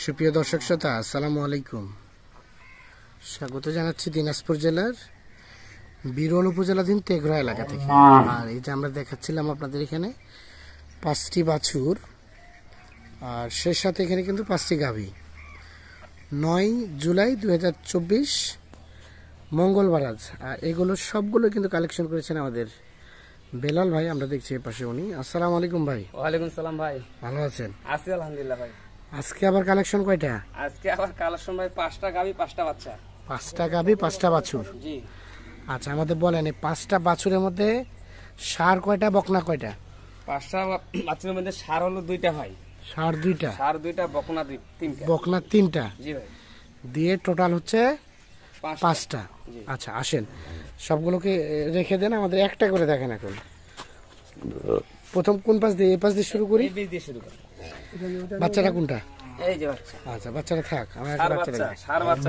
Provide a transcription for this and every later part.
সুপ্রিয় দর্শক শ্রোতা, আসসালামু আলাইকুম। স্বাগত জানাচ্ছি দিনাজপুর জেলার বিরল উপজেলাধীন তেঘরা এলাকা থেকে। আর এই যে আমরা দেখাচ্ছিলাম আপনাদের এখানে 5টি বাছুর, আর সেই সাথে এখানে কিন্তু 5টি গাভী। 9 জুলাই 2024 মঙ্গলবার আজ। আর এগুলো সবগুলো কিন্তু কালেকশন করেছেন আমাদের বেলাল ভাই। আমরা দেখছি এর পাশে উনি। আসসালামু আলাইকুম ভাই। ওয়ালাইকুম সালাম ভাই, ভালো আছেন? আছি আলহামদুলিল্লাহ ভাই। আজকে আবার কালেকশন কয়টা? আজকে আবার কালেকশন ভাই 5টা গাভী 5টা বাচ্চা। 5টা গাভী 5টা বাছুর। জি আচ্ছা, আমাদের বলেন এই 5টা বাছুরের মধ্যে ষাঁড় কয়টা, বকনা কয়টা? 5টা বাচ্চার মধ্যে ষাঁড় হলো 2টা ভাই। ষাঁড় 2টা, ষাঁড় 2টা, বকনা 3টা। বকনা 3টা। জি ভাই, দিয়ে টোটাল হচ্ছে 5টা। জি। আচ্ছা আসেন, সবগুলোকে রেখে দেন, আমাদের একটা করে দেখেন। এখন প্রথম কোন পাশ দিয়ে? এই পাশ দিয়ে শুরু করি। এই বীজ দিয়ে শুরু করি। বাচ্চাটা কোনটা? এই যে বাচ্চা। আচ্ছা, বাচ্চাটা থাক, আমরা একটা ষাঁড় বাচ্চাটা বাচ্চা, দেখি। ষাঁড় বাচ্চা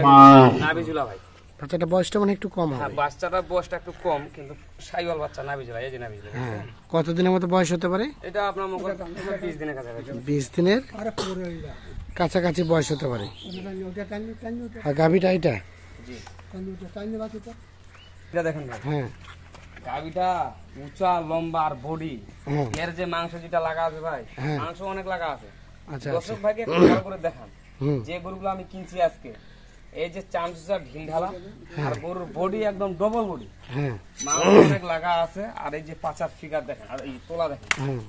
নাভি ঝুলা ভাই। বাচ্চাটা বয়সটা মানে একটু কম হ্যাঁ, হবে। বাচ্চাটার বয়সটা একটু কম, কিন্তু সাইওয়াল বাচ্চা, নাভি ঝুলা। এই যে নাভি ঝুলা। হ্যাঁ, কতদিনের মতো বয়স হতে পারে? এটা আপনার মুখে 20 দিনের কাছাকাছি। 20 দিনের কাছাকাছি বয়স হতে পারে। আর গাভীটা এটা? জি, এটা দেখেন ভাই, হ্যাঁ গাভীটা উঁচা লম্বা আর বডি, হ্যাঁ। এর যে মাংস যেটা লাগা আছে ভাই, হ্যাঁ। মাংস অনেক লাগা আছে। আচ্ছা দর্শক ভাইকে একটু ভালো করে দেখান। হুম। যে গরুগুলো আমি কিনছি আজকে, এই যে চামচা ঢিল ঢালা, আর গরুর বডি একদম ডবল বডি, হ্যাঁ মাংস অনেক লাগা আছে। আর এই যে পাঁচার ফিগার দেখেন, আর এই তোলা দেখেন। হ্যাঁ।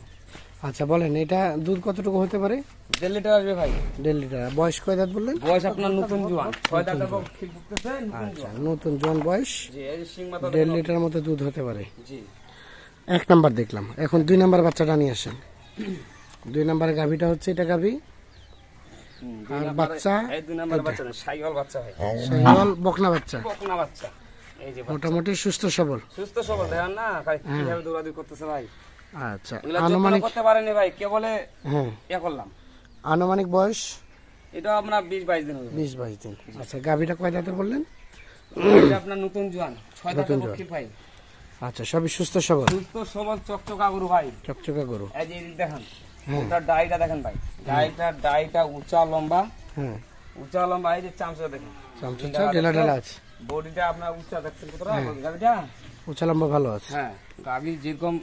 আচ্ছা বলেন, এটা দুধ কতটুকু হতে পারে? 1.5 লিটার আসবে ভাই। 1.5 লিটার। বয়স কয় দাঁত বললেন? বয়স আপনার নতুন জোয়ান, 6 দাঁত খিল ফুটতেছে, নতুন আচ্ছা, জোয়ান। নতুন জন বয়স। জি, এই যে শিং মাথা 1.5 লিটার মতো দুধ হতে পারে। জি। 1 নাম্বার দেখলাম। এখন 2 নাম্বার বাচ্চাটা নিয়ে আসেন। 2 নাম্বার গাভীটা হচ্ছে এটা গাভী। আর বাচ্চা? এই 2 নাম্বার বাচ্চা না, সাইওয়াল বাচ্চা ভাই। শাহিওয়াল বকনা বাচ্চা। বকনা বাচ্চা। এই যে বাচ্চা। মোটামুটি সুস্থ সবল। সুস্থ সবল দেখেন না ভাই, কিভাবে দৌড়াদৌড়ি করতেছে ভাই। আচ্ছা, এগুলা আনুমানিক? করতে পারেনি ভাই, কে বলে হ্যাঁ, ইয়া করলাম। আনুমানিক বয়স? এটা আপনার 20-22 দিন হবে। 20-22 দিন। আচ্ছা, গাভীটা কয় দাঁতের বললেন? এটা আপনার নতুন জোয়ান, 6 দাঁতের পক্ষী ভাই। আচ্ছা, সবই সুস্থ সবল, সুস্থ সবল চকচকা গরু ভাই। চকচকা গরু। এই যে এদিক দেখেন, হ্যাঁ ওটার ডাইটা দেখেন ভাই। ডাইটা উঁচা লম্বা, হ্যাঁ। উঁচা লম্বা। এই যে চামচা দেখেন, চামচা ঢেলা ঢেলা আছে। বডিটা আপনার উঁচা দেখছেন কতটা গাবিটা। উঁচা লম্বা ভালো আছে। হ্যাঁ, গাবি যেরকম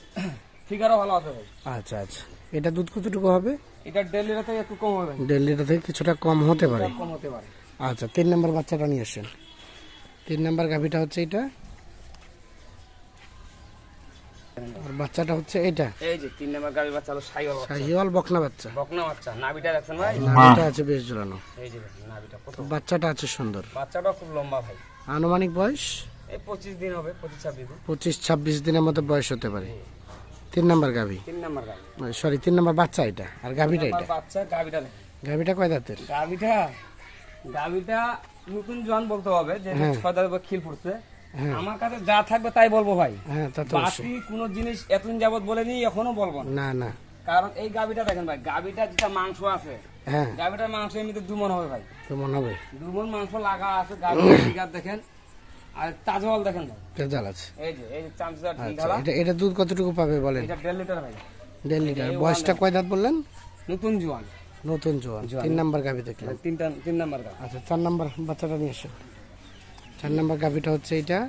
ফিগারও ভালো আছে ভাই। আচ্ছা আচ্ছা, এটা দুধ কতটুকু হবে? এটা 1.5 লিটার থেকে একটু কম হবে ভাই। 1.5 লিটার থেকে কিছুটা কম হতে পারে। কম হতে পারে। আচ্ছা, 3 নাম্বার বাচ্চাটা নিয়ে আসেন। 3 নাম্বার গাভীটা হচ্ছে এটা, আর বাচ্চাটা হচ্ছে এটা। এই যে 3 নাম্বার গাবি বাচ্চা হলো সাইওয়াল বাচ্চা, শাহিওয়াল বকনা বাচ্চা। বকনা বাচ্চা। নাভিটা দেখছেন ভাই, নাভিটা আছে বেশ জোরানো। এই যে দেখেন নাভিটা কত। বাচ্চাটা আছে সুন্দর। বাচ্চাটা খুব লম্বা ভাই। আনুমানিক বয়স? এই 25 দিন হবে, 25-26 দিন। 25-26 দিনের মতো বয়স হতে পারে। 3 নাম্বার গাভী, 3 নাম্বার গাবি। সরি 3 নাম্বার বাচ্চা এটা। আর গাভীটা এটা? বাচ্চা। গাবিটা দেখেন, গাভীটা কয় দাঁতের? গাবিটা নতুন জোয়ান বলতে হবে, যে হ্যাঁ। 6 দাঁতের খিল পড়ছে। হ্যাঁ আমার কাছে যা থাকবে তাই বলবো ভাই। হ্যাঁ, তা তো বাকি অবশ্যই। কোন জিনিস এতদিন যাবত বলেনি, এখনো বলবো না। না না। কারণ এই গাবিটা দেখেন ভাই, গাবিটা যেটা মাংস আছে, হ্যাঁ, গাবিটার মাংস এমনিতে 2 মণ হবে ভাই। তো মনে হবে 2 মণ মাংস লাগা আছে। গাবিটার ফিগার দেখেন, আর তাজওয়াল দেখেন ভাই। তেজাল আছে। এই যে চামচা ঢিল আচ্ছা, ঢালা। এটা দুধ কতটুকু পাবে বলেন? এটা 1.5 লিটার ভাই। 1.5 লিটার। বয়সটা কয় দাঁত বললেন? নতুন জোয়ান, নতুন জোয়ান। 3 নাম্বার গাভী দেখলাম। 3 নাম্বার গাবি। আচ্ছা, 4 নাম্বার বাচ্চাটা নিয়ে আসেন। 4 নাম্বার গাভীটা হচ্ছে এটা,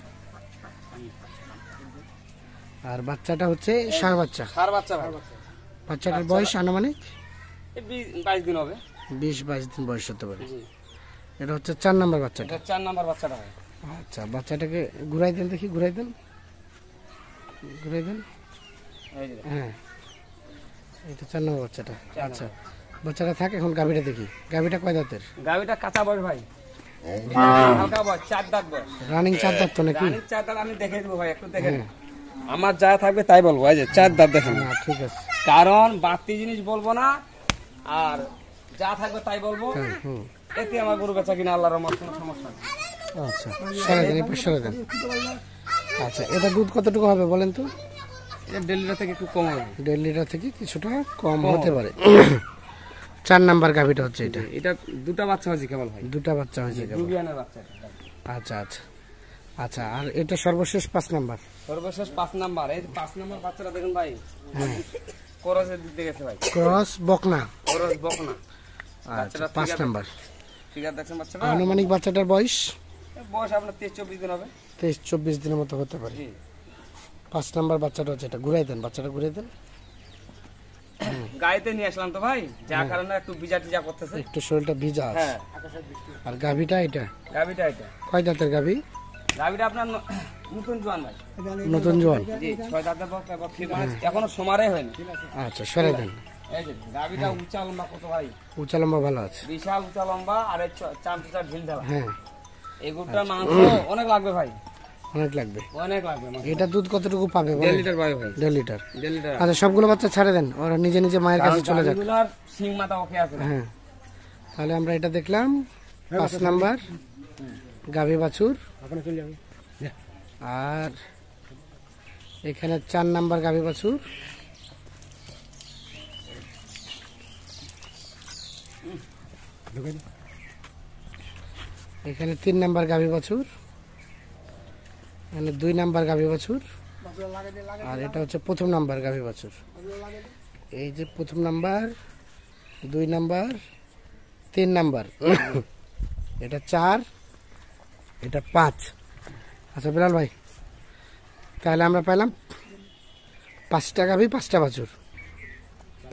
আর বাচ্চাটা হচ্ছে ষাঁড় বাচ্চা। ষাঁড় বাচ্চা ভাই। বাচ্চাটার বয়স আনুমানিক এই 20-22 দিন হবে। 20-22 দিন বয়স হতে পারে। জি, এটা হচ্ছে 4 নাম্বার বাচ্চাটা। এটা 4 নাম্বার বাচ্চাটা ভাই। আচ্ছা, বাচ্চাটাকে ঘুরাই দেন দেখি, ঘুরাই দেন, ঘুরাই দেন। এই যে হ্যাঁ, এটা 4 নম্বর বাচ্চাটা। আচ্ছা, বাচ্চাটা থাকে। এখন গাভীটা দেখি। গাভীটা কয় দাঁতের? গাবিটা কাঁচা বয়স ভাই, হালকা বয়স, 4 দাঁত বয়স। রানিং 4 দাঁত তো নাকি? রানির 4 দাঁত আমি দেখে দেবো ভাই, একটু দেখেন। আমার যা থাকবে তাই বলবো। এই যে 4 দাঁত দেখেন। না, ঠিক আছে। কারণ বাড়তি জিনিস বলবো না, আর যা থাকবে তাই বলবো। হুম। এতে আমার গরু বেচা কিনা আল্লাহর রহমতে কোনো সমস্যা নেই। আচ্ছা, সরে দেন, একটু সরে দেন। আচ্ছা, এটা দুধ কতটুকু হবে বলেন তো? এটা 1.5 লিটার থেকে একটু কম হবে। 1.5 লিটার থেকে কিছুটা কম হতে পারে। 4 নাম্বার গাভীটা হচ্ছে এটা। এটা 2টা বাচ্চা হয়েছে কেবল ভাই, দুটা বাচ্চা হয়েছে কেবল। দুবিয়ানের বাচ্চা। আচ্ছা আচ্ছা আচ্ছা, আর এটা সর্বশেষ 5 নাম্বার। সর্বশেষ 5 নাম্বার। এই 5 নাম্বার বাচ্চাটা দেখেন ভাই, করসের দিক দিয়ে গেছে ভাই। ক্রস বকনা। করস বকনা। বাচ্চাটা 5 নাম্বার। ফিগার দেখছেন বাচ্চাটা? আনুমানিক বাচ্চাটার বয়স বয়স আপনার 23-24 দিন হবে। 23-24 দিনের মতো হতে পারে। জি। 5 নাম্বার বাচ্চাটা হচ্ছে এটা, ঘুরাই দেন বাচ্চাটা, ঘুরাই দেন। গাড়িতে নিয়ে আসলাম তো ভাই, যার কারণে একটু ভিজা টিজা করতেছে। একটু শরীরটা ভিজা আছে। হ্যাঁ। আর গাভীটা এটা গাবিটা এটা, কয় দাঁতের গাভী? গাবিটা আপনার নতুন জোয়ান ভাই। নতুন জোয়ান। জি, 6 দাঁতের বক এবং এখনো সমারে হয়নি। আচ্ছা, সরাই দেন। এই যে গাবিটা উঁচা লম্বা কত ভাই, উঁচা লম্বা ভালো আছে। বিশাল উঁচা লম্বা, আর এই চামচা ঢিল ঢালা। হ্যাঁ, এই গরুটার মাংস অনেক লাগবে ভাই, অনেক লাগবে। অনেক লাগবে মাংস। এটা দুধ কতটুকু পাবে? 1.5 লিটার পাবে ভাই, 1.5 লিটার। 1.5 লিটার। আচ্ছা, সবগুলো বাচ্চা ছাড়ে দেন, ওরা নিজে নিজে মায়ের কাছে চলে যাক। গাবিগুলোর শিং মাথা ওকে আছে। হ্যাঁ, তাহলে আমরা এটা দেখলাম 5 নাম্বার গাভী বাছুর। আর এখানে 4 নাম্বার গাভী বাছুর। এখানে 3 নাম্বার গাভী বাছুর। এখানে 2 নাম্বার গাভী বাছুর। আর এটা হচ্ছে 1ম নাম্বার গাভী বাছুর। এই যে 1ম নাম্বার, 2 নাম্বার, 3 নাম্বার, এটা 4, এটা 5। আচ্ছা বিলাল ভাই, তাহলে আমরা পেলাম 5টা গাভী 5টা বাছুর,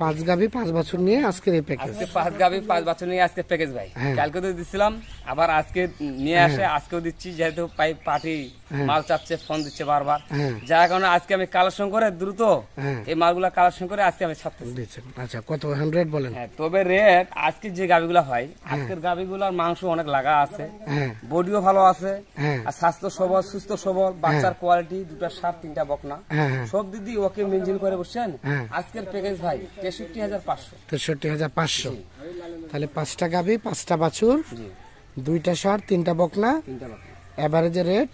5 গাভী 5 বাছুর নিয়ে আজকের এই প্যাকেজ। আজকে 5 গাবি 5 বাছুর নিয়ে আজকে প্যাকেজ ভাই। হ্যাঁ। কালকে তো দিছিলাম, আবার আজকে নিয়ে আসে, আজকেও দিচ্ছি, যেহেতু পার্টি মাল চাচ্ছে, ফোন দিচ্ছে বারবার, হ্যাঁ, যার কারণে আজকে আমি কালেকশন করে দ্রুত হ্যাঁ, এই মালগুলা কালেকশন করে আজকে আমি ছাড়তেছি। দিচ্ছেন। আচ্ছা, কত রেট বলেন? হ্যাঁ, তবে রেট আজকে যে গাবিগুলা হয়, আজকের গাবিগুলার মাংস অনেক লাগা আছে, হ্যাঁ, বডিও ভালো আছে, হ্যাঁ, আর স্বাস্থ্য সবল, সুস্থ সবল, বাচ্চার কোয়ালিটি, 2টা সার 3টা বকনা, হ্যাঁ, হ্যাঁ, সব দিদি ওকে মেনটেন করে বসছেন। হ্যাঁ। আজকের প্যাকেজ ভাই 63,500। 63,500। তাহলে 5টা গাভী 5টা বাছুর, জি, 2টা ষাঁড় 3টা বকনা, 3টা বকনা, এভারেজে রেট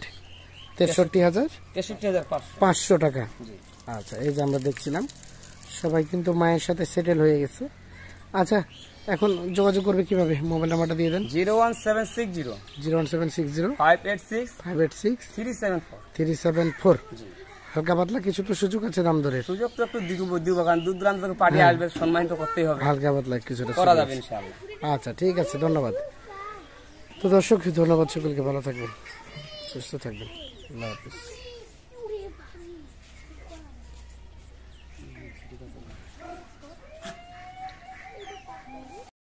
63,500 টাকা। জি। আচ্ছা, এই যে আমরা দেখছিলাম সবাই কিন্তু মায়ের সাথে সেটেল হয়ে গেছে। আচ্ছা, এখন যোগাযোগ করবে কিভাবে? মোবাইল নাম্বারটা দিয়ে দেন। 01760 01760 586 586 374। 374। জি। হালকা পাতলা কিছু তো সুযোগ আছে দাম দরের? সুযোগ তো একটু দিব, কারণ দূর দূরান্ত থেকে পার্টি আসবে, সম্মানিত করতেই হবে, হালকা পাতলা কিছুটা করা সুযোগ যাবে আছে। ইনশাআল্লাহ। আচ্ছা, ঠিক আছে, ধন্যবাদ। তো দর্শক, ধন্যবাদ সকলকে, ভালো থাকবেন, সুস্থ থাকবেন, আল্লাহ হাফিজ।